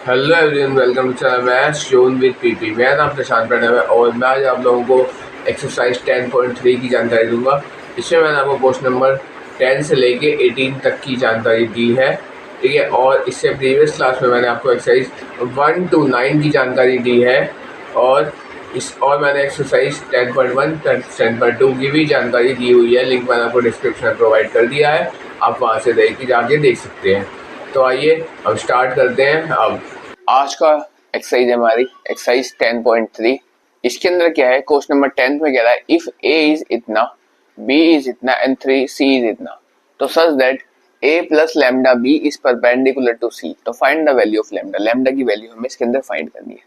Hello everyone, welcome to channel maths zone with PP. मेरा नाम प्रशांत प्रणव है और मैं आज आप लोगों को एक्सरसाइज 10.3 की जानकारी दूंगा। इसमें मैंने आपको क्वेश्चन नंबर 10 से लेके 18 तक की जानकारी दी है, ठीक है। और इससे प्रीवियस क्लास में मैंने आपको एक्सरसाइज 1 to 9 की जानकारी दी है और मैंने एक्सरसाइज 10.1 10.2 की भी जानकारी दी हुई है। लिंक मैंने आपको डिस्क्रिप्शन में प्रोवाइड कर दिया है, आप वहाँ से जाके देख सकते हैं। तो आइए अब स्टार्ट करते हैं। अब आज का एक्सरसाइज है हमारी एक्सरसाइज 10.3। इसके अंदर क्या है, क्वेश्चन नंबर 10 में कह रहा है इफ a इज इतना, b इज इतना एंड 3c इज इतना, तो such that a plus lambda b is perpendicular to c, तो find the value of lambda. Lambda की वैल्यू हमें इसके अंदर फाइंड करनी है।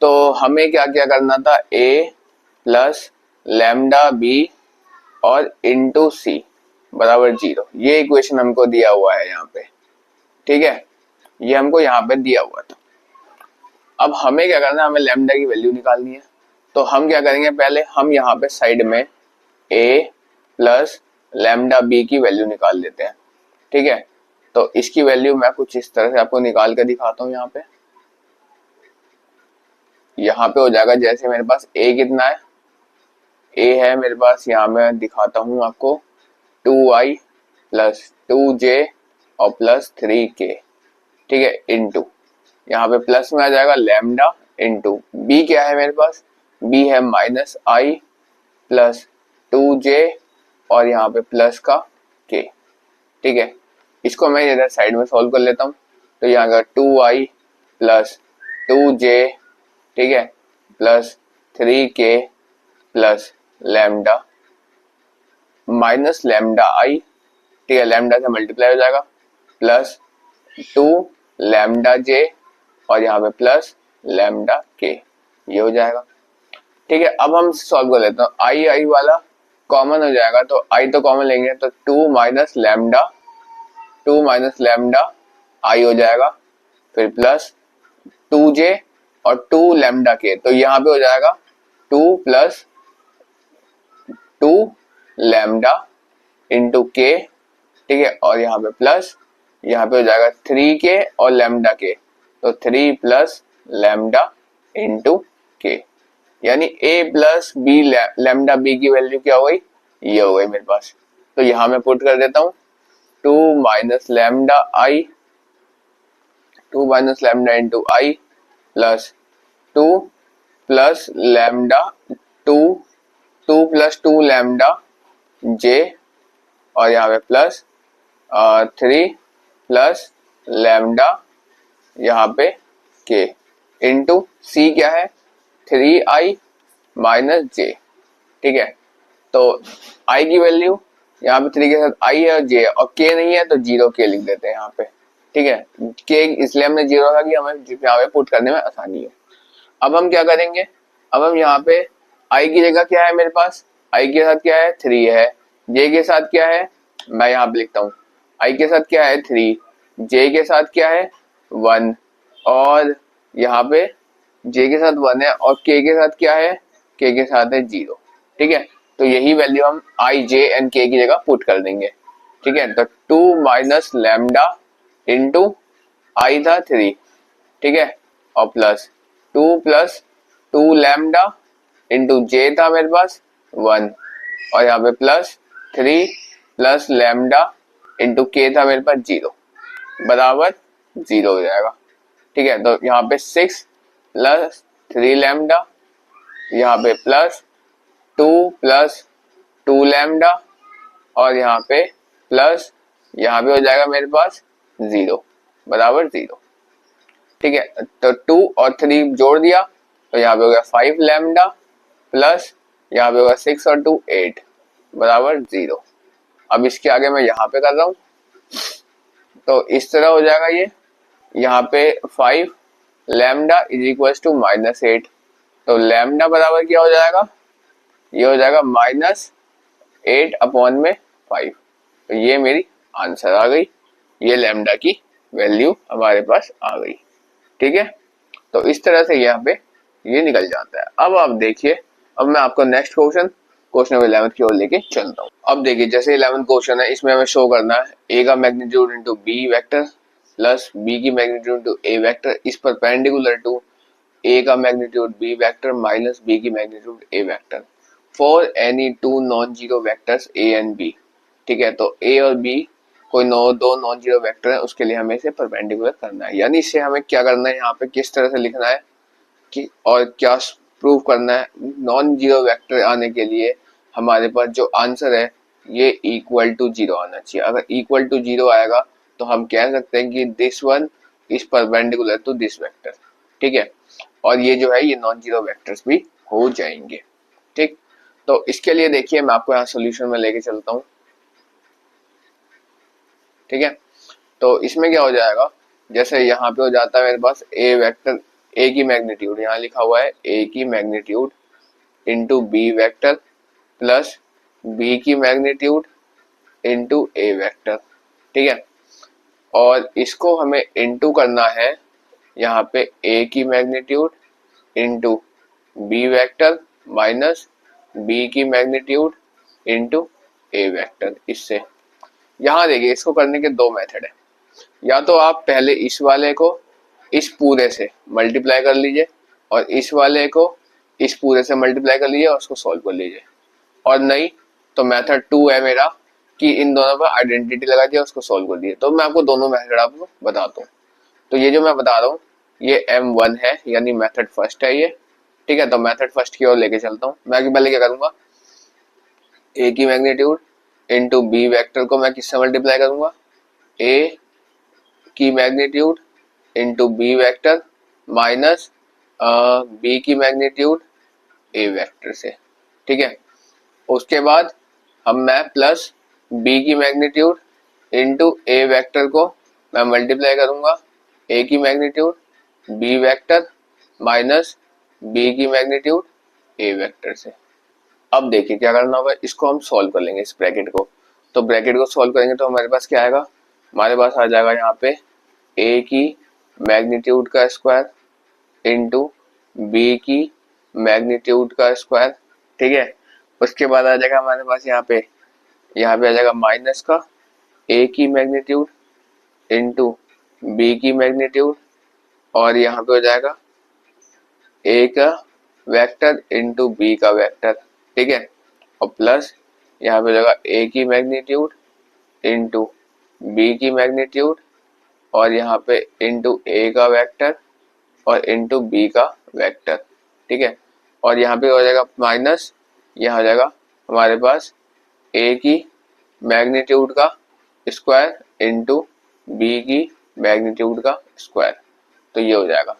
तो हमें क्या क्या करना था, a प्लस लैम्डा b और इंटू c बराबर 0। ये इक्वेशन हमको दिया हुआ है यहाँ पे, ठीक है, ये हमको यहाँ पे दिया हुआ था। अब हमें क्या करना है, हमें लैम्डा की वैल्यू निकालनी है। तो हम क्या करेंगे, पहले हम यहाँ पे साइड में a प्लस लैम्डा b की वैल्यू निकाल लेते हैं, ठीक है। तो इसकी वैल्यू मैं कुछ इस तरह से आपको निकाल कर दिखाता हूँ। यहाँ पे हो जाएगा, जैसे मेरे पास a कितना है, a है मेरे पास, यहाँ मैं दिखाता हूँ आपको 2i प्लस 2j और प्लस 3k, ठीक है, इंटू यहाँ पे प्लस में आ जाएगा लैम्डा इंटू बी। क्या है मेरे पास, बी है माइनस आई प्लस 2j और यहाँ पे प्लस का k, ठीक है। इसको मैं इधर साइड में सॉल्व कर लेता हूँ। तो यहाँ का 2i प्लस 2j, ठीक है, plus 3k plus lambda minus lambda I, ठीक है, लैम्डा से मल्टीप्लाई हो जाएगा, प्लस 2 लैम्डा j और यहाँ पे प्लस लैम्डा के, ये हो जाएगा, ठीक है। अब हम सॉल्व कर लेते हैं। आई आई वाला कॉमन हो जाएगा, तो आई तो कॉमन लेंगे, तो 2 माइनस लैम्डा आई हो जाएगा, फिर प्लस 2j और 2 लैम्डा के, तो यहाँ पे हो जाएगा 2 प्लस 2 लैम्डा इंटू के, ठीक है, और यहाँ पे प्लस, यहाँ पे हो जाएगा 3k और लैम्डा के, तो 3 प्लस लैम्डा इंटू के, यानी a plus b lambda b की वैल्यू क्या हो गई, ये हो गई मेरे पास। तो यहां मैं पुट कर देता हूं 2 minus lambda I, 2 minus lambda into I plus 2 plus lambda 2 2 plus 2 lambda J और यहाँ पे प्लस 3 प्लस लैम्डा यहाँ पे के इंटू सी क्या है 3i माइनस जे, ठीक है। तो i की वैल्यू यहाँ पे 3 के साथ i है और j और k नहीं है, तो 0k लिख देते हैं यहाँ पे, ठीक है। k इसलिए हमने 0 रखा कि हमें यहाँ पे पुट करने में आसानी है। अब हम क्या करेंगे, अब हम यहाँ पे i की जगह क्या है मेरे पास, i के साथ क्या है 3 है, j के साथ क्या है, मैं यहाँ पे लिखता हूँ i के साथ क्या है 3, j के साथ क्या है 1 और यहाँ पे j के साथ 1 है और k के साथ क्या है, k के साथ है 0, ठीक है। तो यही वैल्यू हम i, j एंड k की जगह पुट कर देंगे, ठीक है। तो 2 माइनस लैम्डा इंटू आई था 3, ठीक है, और प्लस 2 लैम्डा इंटू j था मेरे पास 1 और यहाँ पे plus 3 plus lambda into k था मेरे पास 0 बराबर 0 हो जाएगा, ठीक है। तो यहाँ पे 6 प्लस 3 लैम्डा, यहाँ पे प्लस 2 लैम्डा और यहाँ पे प्लस, यहाँ पे हो जाएगा मेरे पास 0 बराबर 0, ठीक है। तो 2 और 3 जोड़ दिया, तो यहाँ पे हो गया 5 लैम्डा प्लस यहाँ पे होगा 6 और 2 8 बराबर 0। अब इसके आगे मैं यहाँ पे कर रहा हूँ, तो इस तरह हो जाएगा ये, यहाँ पे 5 lambda is equal to minus 8, तो लैम्डा बराबर क्या हो जाएगा, ये हो जाएगा माइनस 8 अपॉन में 5। तो ये मेरी आंसर आ गई, ये लैम्डा की वैल्यू हमारे पास आ गई, ठीक है। तो इस तरह से यहाँ पे ये निकल जाता है। अब आप देखिए, अब मैं आपको नेक्स्ट क्वेश्चन नंबर 11 की ओर लेके चलता हूँ। अब देखिए, जैसे 11 क्वेश्चन है, इसमें हमें शो करना है a का magnitude into B vector, plus B की magnitude into A vector is perpendicular to A का magnitude B vector minus B की magnitude A vector for any two non zero vectors A and B. ठीक है, तो ए और B कोई दो non zero vector है, उसके लिए हमें इसे परपेंडिकुलर करना है। यानी इससे हमें क्या करना है, यहाँ पे किस तरह से लिखना है कि और क्या प्रूव करना है। नॉन जीरो वेक्टर आने के लिए हमारे पास जो आंसर है ये इक्वल टू जीरो आना चाहिए। अगर इक्वल टू जीरो आएगा तो हम कह सकते हैं कि this one is perpendicular to this vector. ठीक है, और ये जो है ये नॉन जीरो वेक्टर्स भी हो जाएंगे। ठीक, तो इसके लिए देखिए मैं आपको यहाँ सोल्यूशन में लेके चलता हूँ। ठीक है, तो इसमें क्या हो जाएगा, जैसे यहाँ पे हो जाता है मेरे पास ए वेक्टर, ए की मैग्नीट्यूड यहाँ लिखा हुआ है ए की magnitude into B vector plus B की मैग्नीट्यूड इंटू ए वेक्टर। ठीक है, और इसको हमें इंटू करना है यहाँ पे ए की magnitude into B vector minus B की मैग्नीट्यूड इंटू ए वेक्टर। इससे यहाँ देखिए इसको करने के दो मेथड है। या तो आप पहले इस वाले को इस पूरे से मल्टीप्लाई कर लीजिए और इस वाले को इस पूरे से मल्टीप्लाई कर लीजिए और उसको सॉल्व कर लीजिए, और नहीं तो मेथड 2 है मेरा कि इन दोनों पर आइडेंटिटी लगा दिया उसको सॉल्व कर दिए। तो मैं आपको दोनों मेथड आपको बताता हूँ। तो ये जो मैं बता रहा हूँ ये M1 है, यानी मेथड फर्स्ट है ये। ठीक है, तो मेथड फर्स्ट की ओर लेके चलता हूँ। मैं पहले क्या करूंगा, ए की मैग्नीट्यूड इंटू बी वेक्टर को मैं किससे मल्टीप्लाई करूंगा, ए की magnitude into B vector minus B की मैग्नीट्यूड ए वेक्टर से। ठीक है, उसके बाद मैं प्लस बी की मैग्नीट्यूड इंटू ए वेक्टर को मैं मल्टीप्लाई करूंगा ए की magnitude B vector minus B की मैग्नीट्यूड ए वेक्टर से। अब देखिए क्या करना होगा, इसको हम सॉल्व कर लेंगे इस ब्रैकेट को। तो ब्रैकेट को सॉल्व करेंगे तो हमारे पास क्या आएगा, हमारे पास आ जाएगा यहाँ पे ए की मैग्नीट्यूड का स्क्वायर इंटू बी की मैग्नीट्यूड का स्क्वायर। ठीक है, उसके बाद आ जाएगा हमारे पास यहाँ पे आ जाएगा माइनस का ए की मैग्नीट्यूड इंटू बी की मैग्नीट्यूड, और यहाँ पे हो जाएगा ए का वेक्टर इंटू बी का वेक्टर। ठीक है, और प्लस यहाँ पे हो जाएगा ए की मैग्नीट्यूड इंटू बी की मैग्नीट्यूड, और यहाँ पे इंटू ए का वेक्टर और इंटू बी का वेक्टर। ठीक है, और यहाँ पे हो जाएगा माइनस, यहाँ हो जाएगा हमारे पास ए की मैग्नीट्यूड का स्क्वायर इंटू बी की मैग्नीट्यूड का स्क्वायर। तो ये हो जाएगा।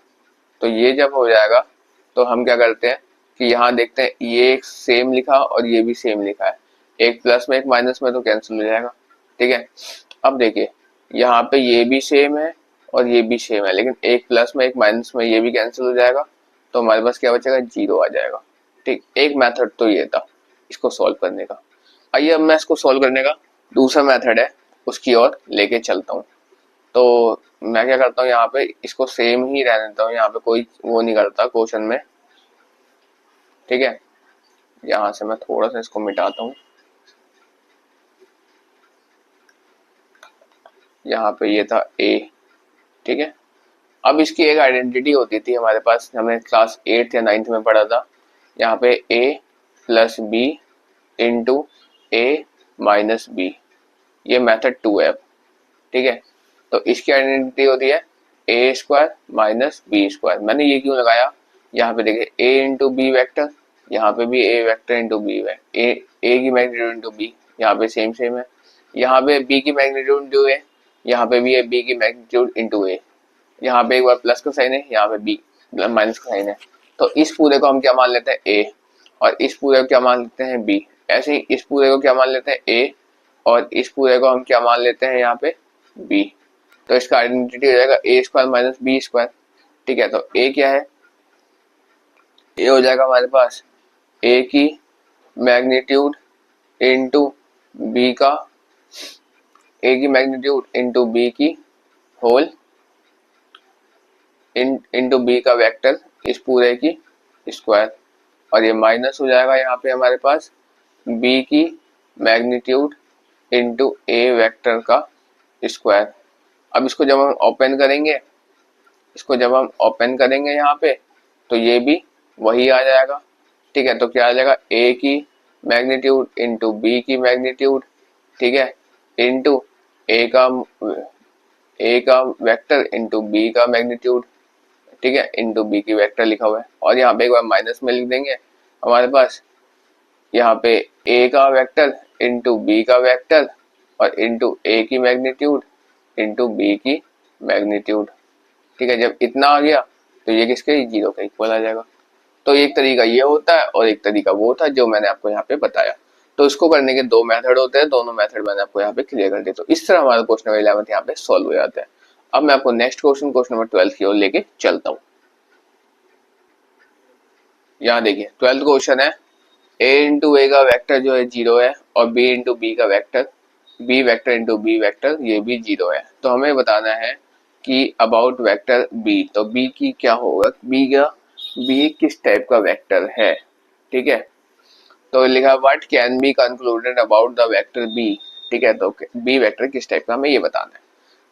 तो ये जब हो जाएगा तो हम क्या करते हैं कि यहाँ देखते हैं ये एक सेम लिखा और ये भी सेम लिखा है, एक प्लस में एक माइनस में, तो कैंसिल हो जाएगा। ठीक है, अब देखिए यहाँ पे ये भी सेम है और ये भी सेम है, लेकिन एक प्लस में एक माइनस में ये भी कैंसिल हो जाएगा, तो हमारे पास क्या बचेगा, जीरो आ जाएगा। ठीक, एक मेथड तो ये था इसको सॉल्व करने का। आइए अब मैं इसको सॉल्व करने का दूसरा मेथड है उसकी ओर लेके चलता हूँ। तो मैं क्या करता हूँ, यहाँ पे इसको सेम ही रहने देता हूँ, यहाँ पे कोई वो नहीं करता क्वेश्चन में। ठीक है, यहाँ से मैं थोड़ा सा इसको मिटाता हूँ। यहाँ पे ये था ए। ठीक है, अब इसकी एक आइडेंटिटी होती थी हमारे पास, हमने क्लास 8th या 9th में पढ़ा था। यहाँ पे ए प्लस बी इंटू ए माइनस बी, ये मेथड 2 है। ठीक है, तो इसकी आइडेंटिटी होती है ए स्क्वायर माइनस बी स्क्वायर। मैंने ये क्यों लगाया, यहाँ पे देखिए ए इंटू बी वैक्टर, यहाँ पे भी ए वेक्टर इंटू बी वैक्टर, ए की मैग्नीट्यूड इंटू बी, यहाँ पे सेम सेम है। यहाँ पे बी की मैग्नीट्यूड इंटू ए, यहाँ पे भी है बी की मैग्नीट्यूड इंटू ए, यहाँ पे एक बार प्लस का साइन है, यहाँ पे बी माइनस का साइन है। तो इस पूरे को हम क्या मान लेते हैं, ए, और इस पूरे को क्या मान लेते हैं, बी। ऐसे ही इस पूरे को क्या मान लेते हैं, ए, और इस पूरे को हम क्या मान लेते हैं यहाँ पे, बी। तो इसका आइडेंटिटी हो जाएगा ए स्क्वायर माइनस बी स्क्वायर। ठीक है, तो ए क्या है, ए हो जाएगा हमारे पास ए की मैग्नीट्यूड इंटू बी का, ए की मैग्नीट्यूड इंटू बी की होल इंटू बी का वेक्टर इस पूरे की स्क्वायर, और ये माइनस हो जाएगा यहाँ पे हमारे पास बी की मैग्नीट्यूड इंटू ए वेक्टर का स्क्वायर। अब इसको जब हम ओपन करेंगे, इसको जब हम ओपन करेंगे यहाँ पे, तो ये भी वही आ जाएगा। ठीक है, तो क्या आ जाएगा, ए की मैग्नीट्यूड इंटू बी की मैग्नीट्यूड, ठीक है, इंटू ए का वेक्टर इंटू बी का मैग्नीट्यूड, ठीक है, इंटू बी की वेक्टर लिखा हुआ है। और यहाँ पे एक बार माइनस में लिख देंगे, हमारे पास यहाँ पे ए का वेक्टर इंटू बी का वेक्टर और इंटू ए की मैग्नीट्यूड इंटू बी की मैग्नीट्यूड। ठीक है, जब इतना आ गया तो ये किसके, जीरो का इक्वल आ जाएगा। तो एक तरीका ये होता है और एक तरीका वो था जो मैंने आपको यहाँ पे बताया। तो इसको करने के दो मेथड होते हैं, दोनों मेथड मैंने आपको यहाँ पे क्लियर कर दिया। तो इस तरह हमारा क्वेश्चन नंबर 11 यहाँ पे सॉल्व हो जाता है। अब मैं आपको नेक्स्ट क्वेश्चन नंबर 12 की ओर लेके चलता हूँ। यहाँ देखिए 12th क्वेश्चन है, a इंटू ए का वेक्टर जो है जीरो है और b इंटू बी का vector, b vector into B vector ये भी जीरो है। तो हमें बताना है कि अबाउट वेक्टर b, तो b की क्या होगा, b किस टाइप का वेक्टर है। ठीक है, तो लिखा what can be concluded about the vector b। ठीक है, तो b वेक्टर किस टाइप का हमें ये बताना है।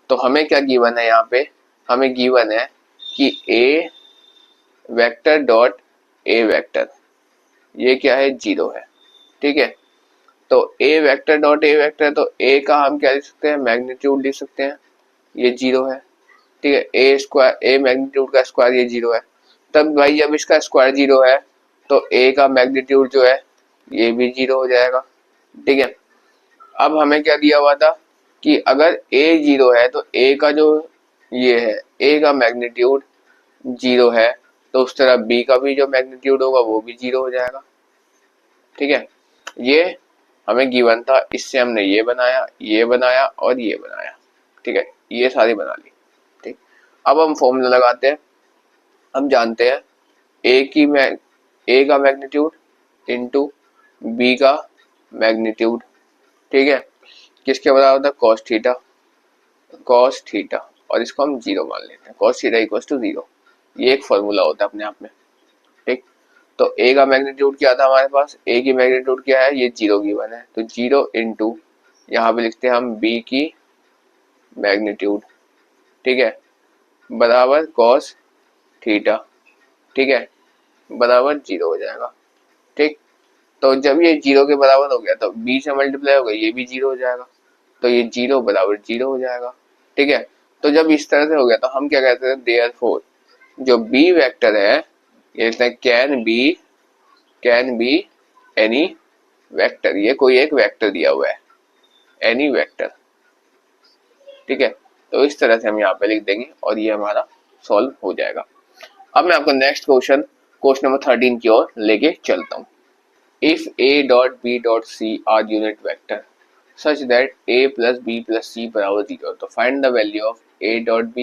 तो हमें क्या गिवन है यहाँ पे, हमें गिवन है कि a vector dot a vector ये क्या है, जीरो है। ठीक है, तो a vector dot a vector, तो a का हम क्या लिख सकते हैं, मैग्नीट्यूड लिख सकते हैं, ये जीरो है। ठीक है, a स्क्वायर, a मैग्नीट्यूड का स्क्वायर ये जीरो है। तब भाई जब इसका स्क्वायर जीरो है तो a का मैग्नीट्यूड जो है ये भी जीरो हो जाएगा। ठीक है, अब हमें क्या दिया हुआ था कि अगर a जीरो है तो a का जो ये है, a का मैग्नीट्यूड जीरो है, तो उस तरह b का भी जो मैग्नीट्यूड होगा वो भी जीरो हो जाएगा। ठीक है, ये हमें गिवन था, इससे हमने ये बनाया और ये बनाया। ठीक है, ये सारी बना ली। ठीक, अब हम फॉर्मूला लगाते हैं। हम जानते हैं ए का मैग्नीट्यूड इंटू बी का मैग्नीट्यूड, ठीक है, किसके बराबर होता है, कॉस थीटा, और इसको हम जीरो मान लेते हैं, cos theta equal to zero. ये एक फॉर्मूला होता है अपने आप में। ठीक, तो a का मैग्नीट्यूड क्या था हमारे पास, a की मैग्नीट्यूड क्या है, ये जीरो गिवन है, तो जीरो इंटू यहाँ पे लिखते हैं हम b की मैग्नीट्यूड, ठीक है, बराबर कॉस थीटा, ठीक है, बराबर जीरो हो जाएगा। ठीक, तो जब ये जीरो के बराबर हो गया तो b से मल्टीप्लाई होगा, ये भी जीरो हो जाएगा, तो ये जीरो बराबर जीरो हो जाएगा। ठीक है, तो जब इस तरह से हो गया तो हम क्या कहते हैं, देयरफॉर जो b वेक्टर है ये लिखते हैं कैन बी एनी वेक्टर, ये कोई एक वेक्टर दिया हुआ है, एनी वेक्टर। ठीक है, तो इस तरह से हम यहाँ पे लिख देंगे और ये हमारा सॉल्व हो जाएगा। अब मैं आपको नेक्स्ट क्वेश्चन नंबर 13 की ओर लेके चलता हूँ। If a dot b dot c are unit vector such that a plus b plus c बराबर जीरो, तो find the value of a dot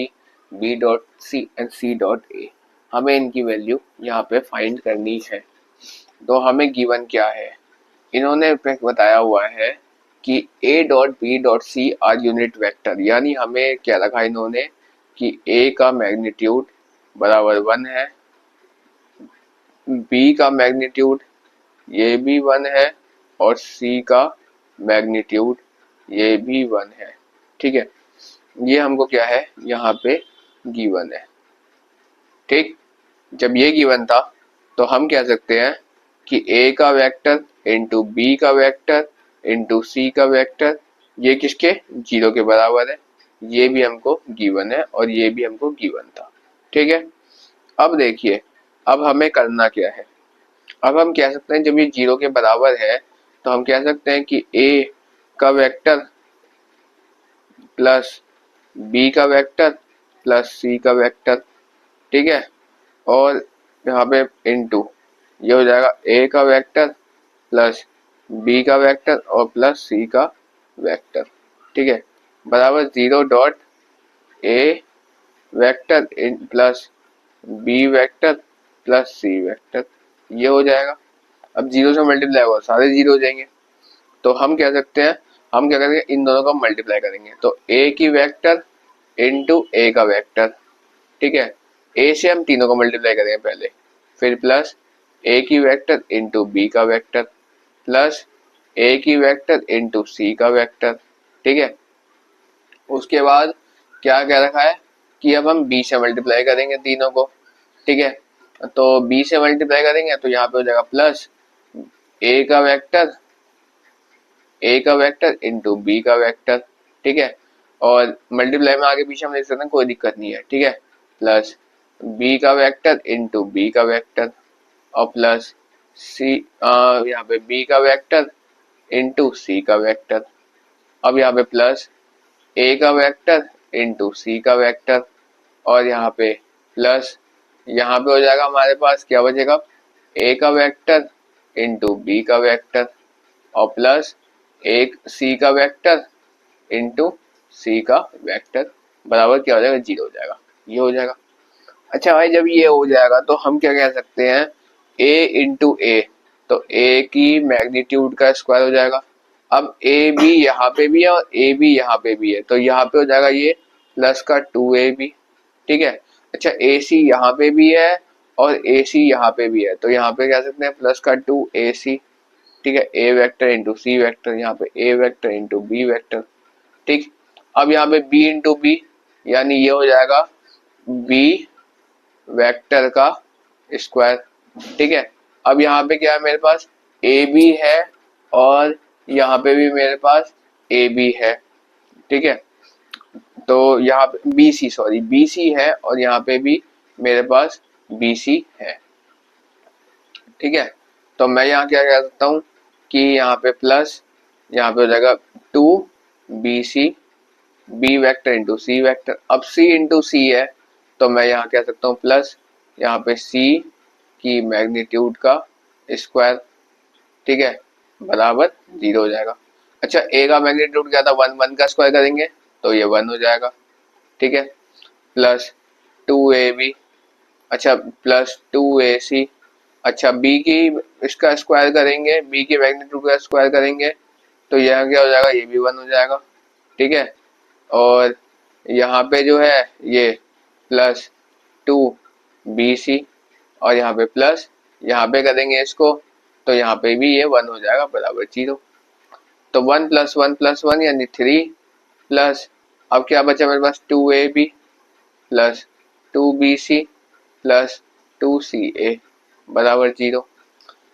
b dot c and c dot a। हमें इनकी value यहाँ पे find करनी है। तो हमें गिवन क्या है, इन्होंने बताया हुआ है कि a dot b dot c are unit vector, यानी हमें क्या रखा इन्होंने कि a का मैग्नीट्यूड बराबर 1 है, b का मैग्नीट्यूड ये भी 1 है और c का मैग्नीट्यूड ये भी 1 है। ठीक है, ये हमको क्या है यहाँ पे गिवन है। ठीक, जब ये गिवन था तो हम कह सकते हैं कि a का वेक्टर इंटू बी का वेक्टर इंटू सी का वेक्टर ये किसके, जीरो के बराबर है, ये भी हमको गिवन है और ये भी हमको गिवन था। ठीक है, अब देखिए अब हमें करना क्या है, अब हम कह सकते हैं जब ये जीरो के बराबर है तो हम कह सकते हैं कि a का वेक्टर प्लस b का वेक्टर प्लस c का वेक्टर, ठीक है, और यहाँ पे इंटू ये हो जाएगा a का वेक्टर प्लस b का वेक्टर और प्लस c का वेक्टर, ठीक है, बराबर zero dot a vector plus b vector plus c vector, ये हो जाएगा। अब जीरो से मल्टीप्लाई होगा सारे जीरो हो जाएंगे, तो हम क्या सकते हैं, हम क्या करेंगे इन दोनों का मल्टीप्लाई करेंगे, तो a की वेक्टर इंटू a का वेक्टर, ठीक है, a से हम तीनों को मल्टीप्लाई करेंगे पहले, फिर प्लस a की वेक्टर इंटू b का वेक्टर प्लस a की वेक्टर इंटू c का वेक्टर, ठीक है, उसके बाद क्या कह रखा है कि अब हम b से मल्टीप्लाई करेंगे तीनों को, ठीक है। तो b से मल्टीप्लाई करेंगे तो यहाँ पे हो जाएगा प्लस a का वेक्टर इंटू b का वेक्टर, ठीक है। और मल्टीप्लाई में आगे पीछे हम लिख सकते हैं, कोई दिक्कत नहीं है, ठीक है। प्लस b का वेक्टर इंटू b का वेक्टर और प्लस c यहाँ पे b का वेक्टर इंटू c का वेक्टर। अब यहाँ पे प्लस a का वेक्टर इंटू c का वेक्टर और यहाँ पे प्लस यहाँ पे हो जाएगा हमारे पास क्या बचेगा, a का वेक्टर इंटू b का वेक्टर और प्लस एक c का वेक्टर इंटू c का वेक्टर बराबर क्या हो जाएगा, 0 हो जाएगा, ये हो जाएगा। अच्छा भाई जब ये हो जाएगा तो हम क्या कह सकते हैं, a इंटू ए, तो a की मैग्नीट्यूड का स्क्वायर हो जाएगा। अब a भी यहाँ पे भी है और a भी यहाँ पे भी है, तो यहाँ पे हो जाएगा ये प्लस का 2ab, ठीक है। अच्छा ac यहाँ पे भी है और ac यहाँ पे भी है, तो यहाँ पे कह सकते हैं प्लस का 2ac, ठीक है। a vector into C vector, यहाँ पे a vector into B vector, ठीक। अब यहाँ पे b इंटू बी यानी ये हो जाएगा b वेक्टर का स्क्वायर, ठीक है। अब यहाँ पे क्या है मेरे पास ए बी है और यहाँ पे भी मेरे पास ए बी है, ठीक है। तो यहाँ पे बी सी है और यहाँ पे भी मेरे पास बी सी है, ठीक है। तो मैं यहाँ क्या कह सकता हूँ कि यहाँ पे प्लस यहाँ पे हो जाएगा 2bc b vector into C vector. अब c इंटू सी है तो मैं यहाँ कह सकता हूँ प्लस यहाँ पे c की मैग्नीट्यूड का स्क्वायर, ठीक है, बराबर 0 हो जाएगा। अच्छा a का मैग्नीट्यूड क्या था, 1 का स्क्वायर करेंगे तो ये 1 हो जाएगा, ठीक है। प्लस 2ab, अच्छा प्लस 2ac, अच्छा b की इसका स्क्वायर करेंगे, b की मैग्नीट्यूड का स्क्वायर करेंगे तो यह क्या हो जाएगा, ये भी 1 हो जाएगा, ठीक है। और यहाँ पे जो है ये प्लस 2bc और यहाँ पे प्लस यहाँ पे करेंगे इसको तो यहाँ पे भी ये 1 हो जाएगा बराबर 0। तो 1 प्लस 1 प्लस 1 यानी 3 प्लस अब क्या बचा मेरे पास 2ab plus 2bc plus 2ca बराबर 0।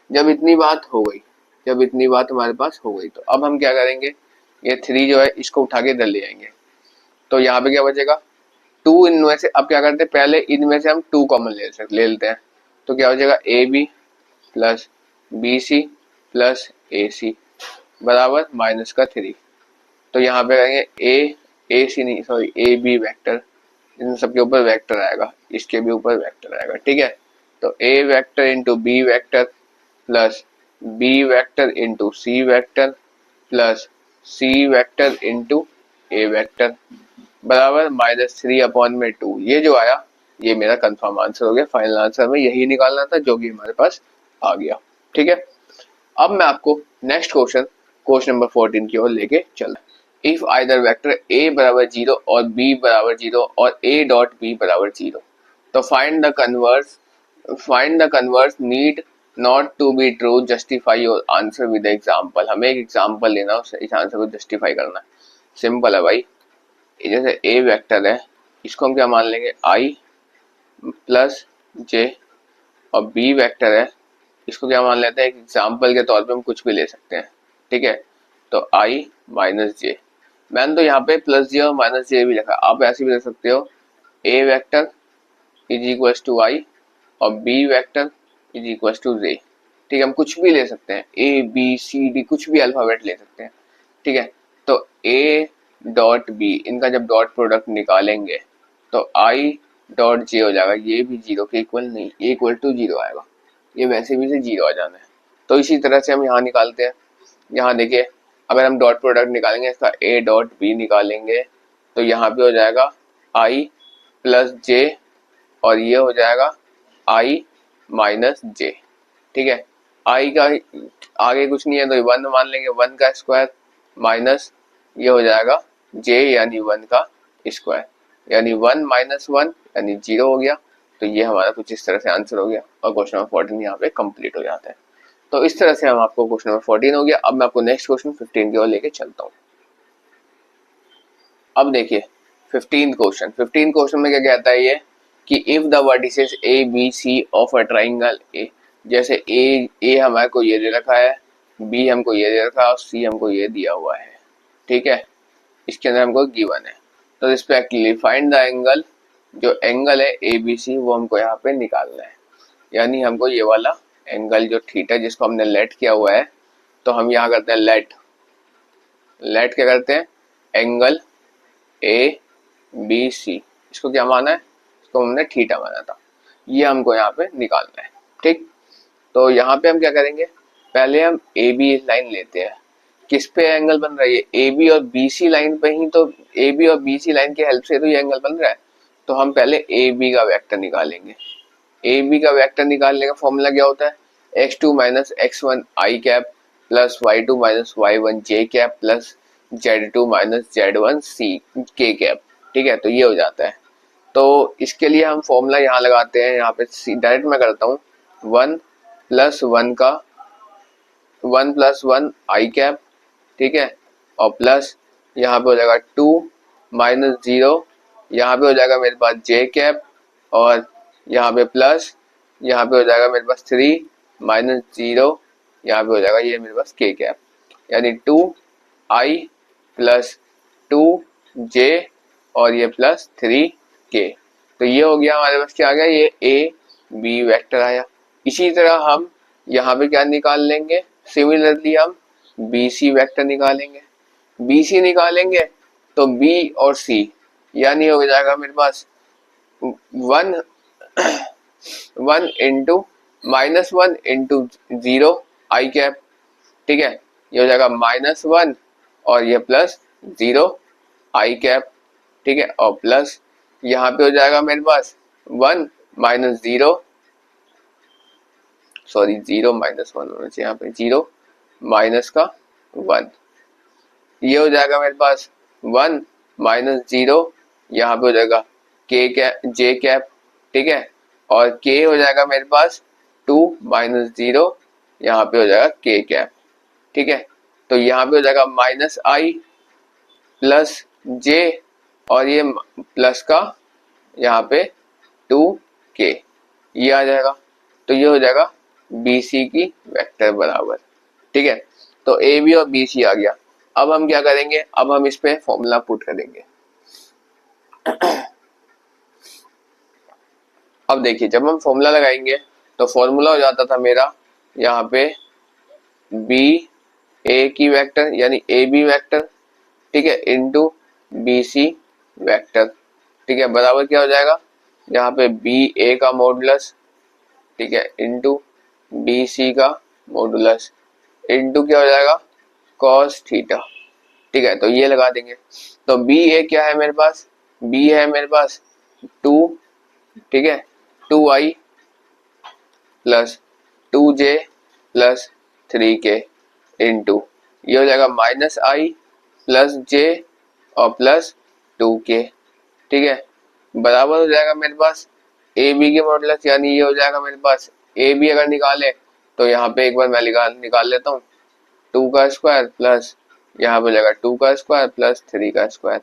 जब इतनी बात हो गई, जब इतनी बात हमारे पास हो गई तो अब हम क्या करेंगे, ये 3 जो है इसको उठा के इधर ले आएंगे तो यहाँ पे क्या बचेगा 2 इनमें से, अब क्या करते हैं पहले इनमें से हम 2 कॉमन ले लेते हैं तो क्या हो जाएगा A B plus B C plus A C बराबर माइनस का 3। तो यहाँ पे करेंगे ए सी नहीं सॉरी ए बी वेक्टर, इन सबके ऊपर वेक्टर आएगा, इसके भी ऊपर वेक्टर आएगा, ठीक है। तो A vector into B vector plus B vector into C vector plus C vector into A vector बराबर -3/2। ये जो आया ये मेरा कंफर्म आंसर हो गया। फाइनल आंसर में यही निकालना था जो कि हमारे पास आ गया, ठीक है। अब मैं आपको नेक्स्ट क्वेश्चन नंबर 14 की ओर लेके चल रहा हूं। इफ आइदर वेक्टर a बराबर 0 और b बराबर 0 और a डॉट b बराबर 0 तो find the converse need not to be true, justify your answer with example. हमें एक एग्जांपल लेना है, इस आंसर को जस्टिफाई करना है। सिंपल है भाई, जैसे a वेक्टर है इसको हम क्या मान लेंगे i प्लस j और b वेक्टर है इसको क्या मान लेते हैं, एक एग्जाम्पल के तौर पे हम कुछ भी ले सकते हैं, ठीक है। तो i माइनस जे, मैंने तो यहाँ पे प्लस जे और माइनस जे भी लिखा, आप ऐसे भी लिख सकते हो a vector is equal to i और b vector is equal to J, ठीक है। हम कुछ भी ले सकते हैं a b c d कुछ भी अल्फाबेट ले सकते हैं, ठीक है। तो a डॉट b इनका जब डॉट प्रोडक्ट निकालेंगे तो i डॉट जे हो जाएगा, ये भी 0 के इक्वल नहीं, ये इक्वल टू 0 आएगा, ये वैसे भी से 0 आ जाना है। तो इसी तरह से हम यहाँ निकालते हैं, यहाँ देखिए अगर हम डॉट प्रोडक्ट निकालेंगे इसका a डॉट b निकालेंगे तो यहाँ पे हो जाएगा i प्लस जे और ये हो जाएगा i माइनस जे, ठीक है। i का आगे कुछ नहीं है तो 1 मान लेंगे, 1 का स्क्वायर माइनस ये हो जाएगा j यानी 1 का स्क्वायर यानी 1 माइनस 1 यानी 0 हो गया। तो ये हमारा कुछ इस तरह से आंसर हो गया और क्वेश्चन नंबर 14 यहाँ पे कंप्लीट हो जाता है। तो इस तरह से हम आपको क्वेश्चन नंबर 14 हो गया। अब मैं आपको नेक्स्ट क्वेश्चन 15 की ओर लेके चलता हूँ। अब देखिए 15 क्वेश्चन में क्या कहता है ये कि if the vertices a b c of a triangle a, जैसे ए हमारे को ये दे रखा है, बी हमको ये दे रखा है और सी हमको ये दिया हुआ है, ठीक है, इसके अंदर हमको गिवन है। तो रिस्पेक्टिवली फाइंड द एंगल, जो एंगल है ए बी सी वो हमको यहाँ पे निकालना है, यानी हमको ये वाला एंगल जो थीटा जिसको हमने लेट किया हुआ है, तो हम यहाँ करते हैं लेट क्या करते हैं, एंगल ए बी सी, इसको क्या माना है, इसको हमने थीटा माना था, ये हमको यहाँ पे निकालना है, ठीक। तो यहाँ पे हम क्या करेंगे, पहले हम ए बी लाइन लेते हैं, किस पे एंगल बन रहा है, ए बी और बी सी लाइन पे ही, तो ए बी और बी सी लाइन की हेल्प से तो ये एंगल बन रहा है। तो हम पहले ए बी का वेक्टर निकालेंगे। ए बी का वेक्टर निकालने का फॉर्मूला क्या होता है, x2 minus x1 I cap plus y2 minus y1 J cap plus z2 minus z1 सी के कैप, ठीक है। तो ये हो जाता है। तो इसके लिए हम फॉर्मूला यहाँ लगाते हैं, यहाँ पे डायरेक्ट मैं करता हूँ, 1 प्लस वन आई कैप, ठीक है, और प्लस यहाँ पे हो जाएगा 2 माइनस 0, यहाँ पे हो जाएगा मेरे पास जे कैप, और यहाँ पे प्लस, यहाँ पे हो जाएगा मेरे पास 3 माइनस 0, यहाँ पे हो जाएगा ये मेरे पास के कैप, यानी 2 आई प्लस 2 जे और ये प्लस 3 के। तो ये हो गया हमारे पास, क्या आ गया, ये ए बी वेक्टर आया। इसी तरह हम यहाँ पे क्या निकाल लेंगे, सिमिलरली हम बी सी वेक्टर निकालेंगे। बी सी निकालेंगे तो बी और सी, यानी हो जाएगा मेरे पास 1 इंटू माइनस 1 इंटू 0 आई कैप, ठीक है, ये हो जाएगा -1 और ये प्लस 0 आई कैप, ठीक है, और प्लस यहाँ पे हो जाएगा मेरे पास 1 माइनस 0, सॉरी 0 माइनस 1 होना चाहिए, यहाँ पे 0 माइनस का 1, ये हो जाएगा मेरे पास 1 माइनस 0, यहाँ पे हो जाएगा के कैप जे कैप, ठीक है, और के हो जाएगा मेरे पास 2 माइनस 0, यहाँ पे हो जाएगा के कैप, ठीक है। तो यहाँ पे हो जाएगा माइनस आई प्लस जे और ये प्लस का यहाँ पे 2k, ये आ जाएगा। तो ये हो जाएगा बी सी की वेक्टर बराबर, ठीक है। तो ए बी और बी सी आ गया। अब हम क्या करेंगे, अब हम इस पे फॉर्मूला पुट करेंगे। अब देखिए, जब हम फॉर्मूला लगाएंगे तो फॉर्मूला हो जाता था मेरा यहाँ पे बी ए की वेक्टर यानी ए बी वेक्टर, ठीक है, इंटू बी सी वेक्टर, ठीक है, बराबर क्या हो जाएगा, यहाँ पे बी ए का मॉडुलस, ठीक है, इंटू बी सी का मॉडुलस, इंटू क्या हो जाएगा कॉस थीटा, ठीक है। तो ये लगा देंगे। तो बी ए क्या है मेरे पास, बी है मेरे पास 2, ठीक है, 2i plus 2j plus 3k into ये हो जाएगा माइनस आई प्लस जे और प्लस 2k, ठीक है, बराबर हो जाएगा मेरे पास ए बी के मॉडुलस, यानी ये हो जाएगा मेरे पास ए बी अगर निकाले तो यहाँ पे एक बार मैं निकाल लेता हूँ, 2 का स्क्वायर प्लस यहाँ पे हो जाएगा 2 का स्क्वायर प्लस 3 का स्क्वायर,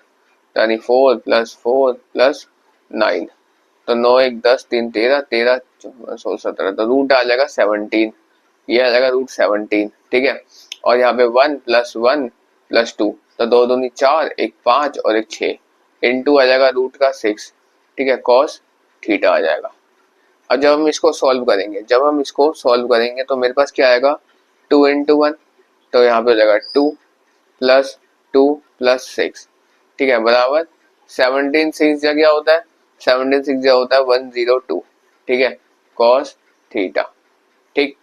यानी 4 प्लस 4 प्लस 9, तो 9 1 10 3 13 13 16 17, तो रूट आ जाएगा 17, ये आ जाएगा रूट 17, ठीक है। और यहाँ पे 1 प्लस 1 प्लस 2, तो 2 दूनी 4 एक 5 और एक 6, इनटू आ जाएगा रूट का 6, ठीक है, कॉस थीटा आ जाएगा। अब जब हम इसको सॉल्व करेंगे तो मेरे पास क्या आएगा 2 इंटू 1, तो यहाँ पे हो जाएगा 2 प्लस 2 प्लस 6, ठीक है, बराबर 17 6 जगह होता है, 17 6 जगह होता है 102, ठीक है, कॉस थीटा, ठीक।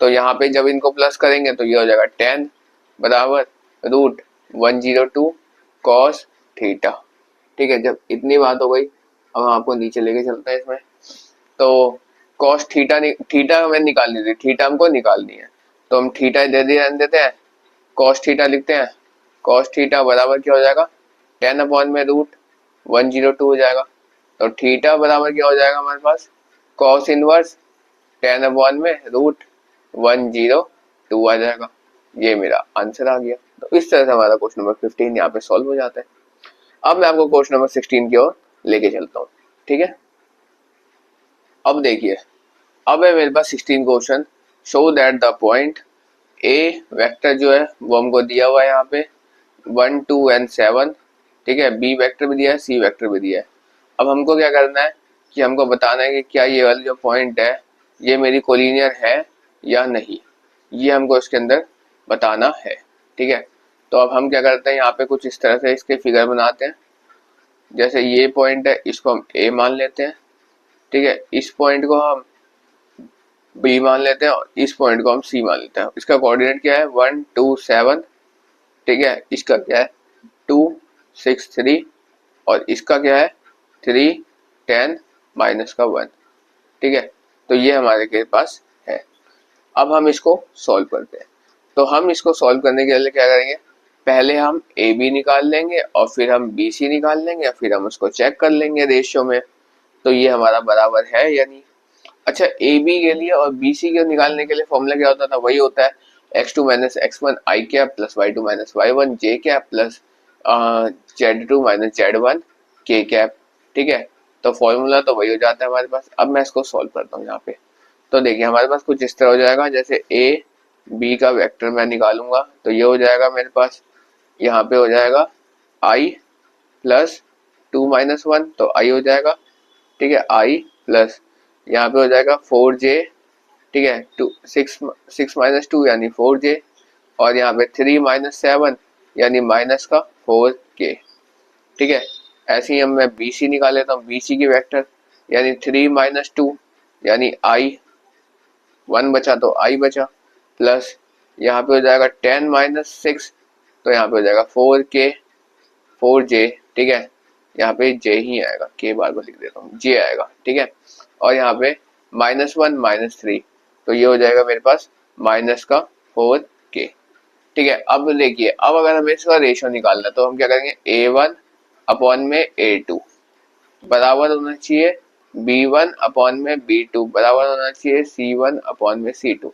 तो यहाँ पे जब इनको प्लस करेंगे तो ये हो जाएगा 10 बराबर रूट 102 कॉस थीटा, ठीक है। जब इतनी बात हो गई, अब हम आपको नीचे लेके चलते हैं इसमें। तो कॉस थीटा हमें निकालनी थी, थीटा हमको निकालनी है, तो हम थीटा दे देते हैं, कॉस थीटा लिखते हैं, कॉस थीटा बराबर क्या हो जाएगा 10 अपॉन में रूट 102 हो जाएगा। तो थीटा बराबर क्या हो जाएगा हमारे पास कॉस इनवर्स 10 अपॉन में रूट 102 आ जाएगा। ये मेरा आंसर आ गया। तो इस तरह से हमारा क्वेश्चन नंबर 15 यहाँ पे सॉल्व हो जाता है। अब मैं आपको क्वेश्चन नंबर 16 की ओर लेके चलता हूँ, ठीक है। अब देखिए, अब है मेरे पास 16 question. Show that the point A vector जो है वो हमको दिया हुआ है यहाँ पे 1 2 एंड 7, ठीक है। बी वेक्टर भी दिया है, सी वेक्टर भी दिया है। अब हमको क्या करना है कि हमको बताना है कि क्या ये वाला जो पॉइंट है ये मेरी कोलिनियर है या नहीं, ये हमको इसके अंदर बताना है, ठीक है। तो अब हम क्या करते हैं, यहाँ पे कुछ इस तरह से इसके फिगर बनाते हैं। जैसे ये पॉइंट है, इसको हम ए मान लेते हैं, ठीक है। इस पॉइंट को हम बी मान लेते हैं और इस पॉइंट को हम सी मान लेते हैं। इसका कोऑर्डिनेट क्या है 1 2 7, ठीक है। इसका क्या है 2 6 3 और इसका क्या है 3 10 माइनस का 1, ठीक है। तो ये हमारे के पास है। अब हम इसको सॉल्व करते हैं। तो हम इसको सॉल्व करने के लिए क्या करेंगे, पहले हम ए बी निकाल लेंगे और फिर हम बी सी निकाल लेंगे, फिर हम उसको चेक कर लेंगे रेशियो में, तो ये हमारा बराबर है या नहीं। अच्छा, ए बी के लिए और बी सी के निकालने के लिए फॉर्मूला क्या होता था, वही होता है x2 minus x1 I cap plus y2 minus y1 J cap plus z2 minus z1 K cap, ठीक है। तो फॉर्मूला तो वही हो जाता है हमारे पास। अब मैं इसको सॉल्व करता हूँ यहाँ पे। तो देखिए हमारे पास कुछ इस तरह हो जाएगा, जैसे ए बी का वेक्टर मैं निकालूंगा तो ये हो जाएगा मेरे पास, यहाँ पे हो जाएगा i प्लस 2 माइनस 1, तो i हो जाएगा, ठीक है। i प्लस यहाँ पे हो जाएगा 4j, ठीक है। 6 माइनस 2 यानी 4j, और यहाँ पे 3 माइनस 7 यानी माइनस का 4k, ठीक है। ऐसे ही हम मैं BC निकाल लेता हूँ, BC की वेक्टर यानी 3 माइनस 2 यानी i, 1 बचा तो i बचा, प्लस यहाँ पे हो जाएगा 10 माइनस 6, तो यहाँ पे हो जाएगा 4k 4j, ठीक है। यहाँ पे j ही आएगा, k बार बार लिख देता हूँ, j आएगा, ठीक है। और यहाँ पे -1 -3, तो ये हो जाएगा मेरे पास माइनस का 4k, ठीक है। अब देखिए, अब अगर हमें इसका रेशियो निकालना है तो हम क्या करेंगे, a1 अपॉन में a2 बराबर होना चाहिए b1 अपॉन में b2 बराबर होना चाहिए c1 अपॉन में c2।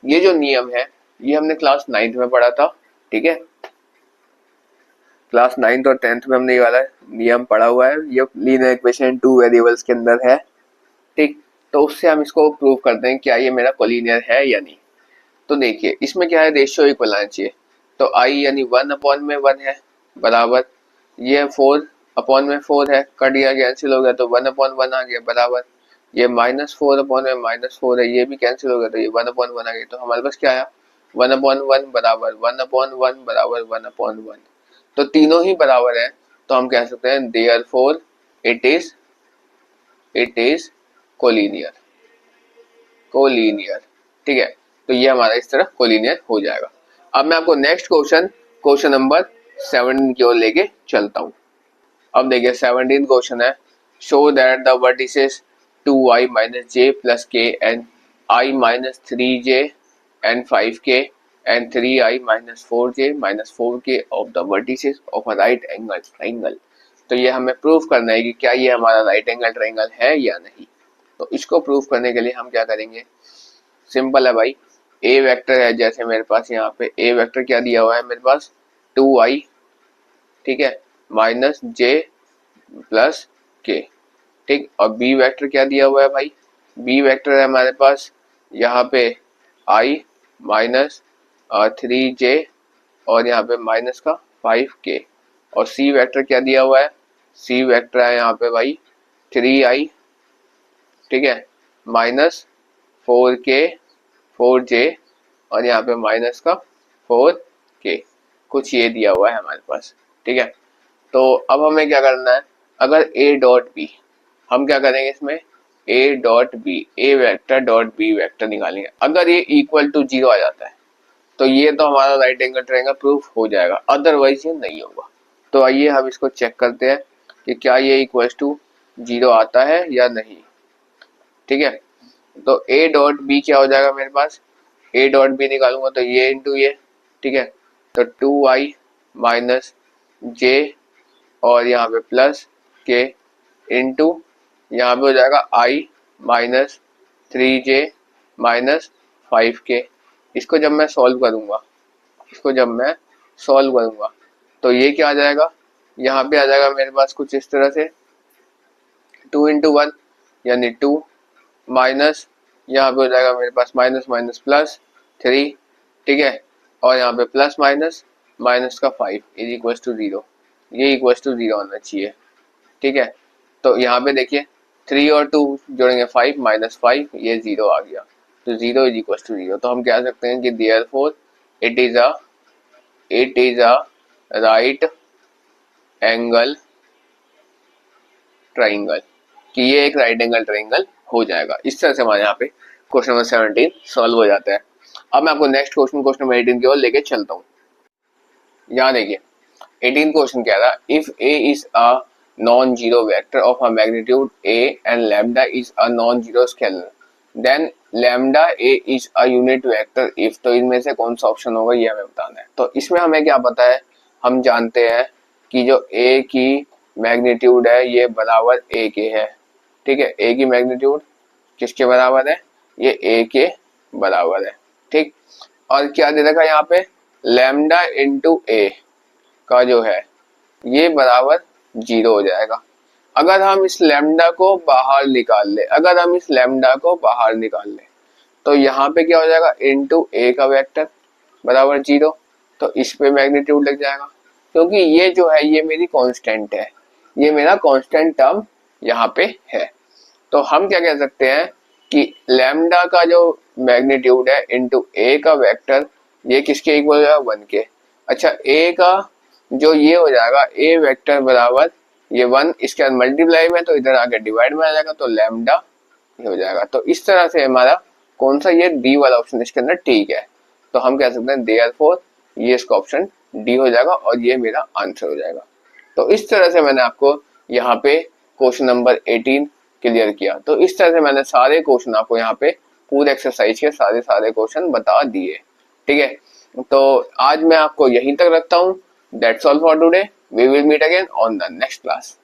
ये जो नियम है ये हमने क्लास 9th में पढ़ा था, ठीक है। क्लास 9th और 10th में हमने ये वाला नियम पढ़ा हुआ है। ये लीनियर इक्वेशन 2 वेरिएबल्स के अंदर है, ठीक। तो उससे हम इसको प्रूव करते हैं क्या ये मेरा कोलिनियर है या नहीं। तो देखिए इसमें क्या है, रेशियो इक्वल आना चाहिए। तो i यानी 1 अपॉन में 1 है बराबर, ये 4 अपॉन में 4 है, कट गया कैंसिल हो गया तो 1 अपॉन 1 आ गया बराबर, ये -4 अपॉन में -4 है, ये भी कैंसिल हो गया तो ये 1 अपॉन 1 आ गया। तो हमारे पास क्या आया 1 अपॉन 1 बराबर 1 अपॉन 1 बराबर 1 अपॉन 1। तो तीनों ही बराबर है, तो हम कह सकते हैं देयरफॉर इट इज कोलिनियर, ठीक है। तो ये हमारा इस तरह कोलिनियर हो जाएगा। अब मैं आपको नेक्स्ट क्वेश्चन नंबर 17 की ओर लेके चलता हूँ। अब देखिए 17 क्वेश्चन है, show that the vertices 2i minus J plus K and i minus 3j and 5k and 3i minus 4j minus 4k of the vertices of a right angle triangle. तो ये हमें प्रूफ करना है कि क्या ये हमारा राइट एंगल ट्राइंगल है या नहीं। तो इसको प्रूफ करने के लिए हम क्या करेंगे, सिंपल है भाई। ए वेक्टर है, जैसे मेरे पास यहाँ पे ए वेक्टर क्या दिया हुआ है मेरे पास 2i, ठीक है, माइनस जे प्लस के, ठीक। और बी वेक्टर क्या दिया हुआ है भाई, बी वेक्टर है हमारे पास यहाँ पे i माइनस 3j और यहाँ पे माइनस का 5k। और सी वेक्टर क्या दिया हुआ है, सी वेक्टर है यहाँ पे भाई 3i, ठीक है, माइनस 4k 4j और यहाँ पे माइनस का 4k, कुछ ये दिया हुआ है हमारे पास, ठीक है। तो अब हमें क्या करना है, अगर a डॉट बी, हम क्या करेंगे इसमें a dot b, a vector dot b vector निकालेंगे। अगर ये इक्वल टू 0 आ जाता है तो ये तो हमारा राइट एंगल ट्रायंगल प्रूफ हो जाएगा, अदरवाइज ये नहीं होगा। तो आइए हम इसको चेक करते हैं कि क्या ये इक्वल टू 0 आता है या नहीं, ठीक है। तो a डॉट बी क्या हो जाएगा मेरे पास, a डॉट बी निकालूंगा तो ये इंटू ये, ठीक है। तो 2i माइनस जे और यहाँ पे प्लस के इंटू यहाँ पे हो जाएगा i minus 3j minus 5k। इसको जब मैं सॉल्व करूंगा तो ये क्या आ जाएगा यहाँ पे आ जाएगा मेरे पास कुछ इस तरह से 2 इंटू 1 यानी 2 माइनस यहाँ पे हो जाएगा मेरे पास माइनस माइनस प्लस 3, ठीक है, और यहाँ पे प्लस माइनस माइनस का 5 इज इक्वल टू 0, ये इक्वल टू 0 होना चाहिए, ठीक है। तो यहाँ पे देखिए 3 और 2 जोड़ेंगे 5 माइनस 5, ये 0 आ गया, तो 0 इज इक्वल टू 0। तो हम कह सकते हैं कि therefore it is a right angle triangle, कि ये एक राइट एंगल ट्राइंगल हो जाएगा। इस तरह से हमारे यहाँ पे क्वेश्चन नंबर 17 सॉल्व हो जाता है। अब मैं आपको नेक्स्ट क्वेश्चन नंबर 18 की ओर लेके चलता हूँ। यहाँ देखिए 18 क्वेश्चन कह रहा है if A is a non zero vector of a magnitude A and lambda is a non zero scalar then lambda A is a unit vector if, तो इनमें से कौन सा ऑप्शन होगा ये हमें बताना है। तो इसमें हमें क्या पता है, हम जानते हैं कि जो ए की मैग्नीट्यूड है ये बराबर ए के है, ठीक है। ए की मैग्नीट्यूड किसके बराबर है, ये ए के बराबर है, ठीक। और क्या दे रखा है यहाँ पे, लैम्डा इंटू ए का जो है ये बराबर 0 हो जाएगा। अगर हम इस लैम्डा को बाहर निकाल ले, अगर हम इस लैम्डा को बाहर निकाल ले तो यहाँ पे क्या हो जाएगा, इंटू ए का वेक्टर बराबर 0, तो इस पे मैग्नीट्यूड लग जाएगा, क्योंकि ये जो है ये मेरी कांस्टेंट है, ये मेरा कांस्टेंट टर्म यहाँ पे है। तो हम क्या कह सकते हैं कि लैम्डा का जो मैग्नीट्यूड है इंटू ए का वेक्टर ये किसके इक्वल हो जाएगा, 1 के। अच्छा ए का जो ये हो जाएगा ए वेक्टर बराबर ये 1, इसके अंदर मल्टीप्लाई में तो इधर आके डिवाइड में आ जाएगा, तो लैम्डा ये हो जाएगा। तो इस तरह से हमारा कौन सा, ये डी वाला ऑप्शन इसके अंदर ठीक है। तो हम कह सकते हैं देयरफॉर ये इसका ऑप्शन डी हो जाएगा और ये मेरा आंसर हो जाएगा। तो इस तरह से मैंने आपको यहाँ पे क्वेश्चन नंबर 18 क्लियर किया। तो इस तरह से मैंने सारे क्वेश्चन आपको यहाँ पे पूरे एक्सरसाइज के सारे क्वेश्चन बता दिए, ठीक है। तो आज मैं आपको यहीं तक रखता हूँ। That's all for today, we will meet again on the next class.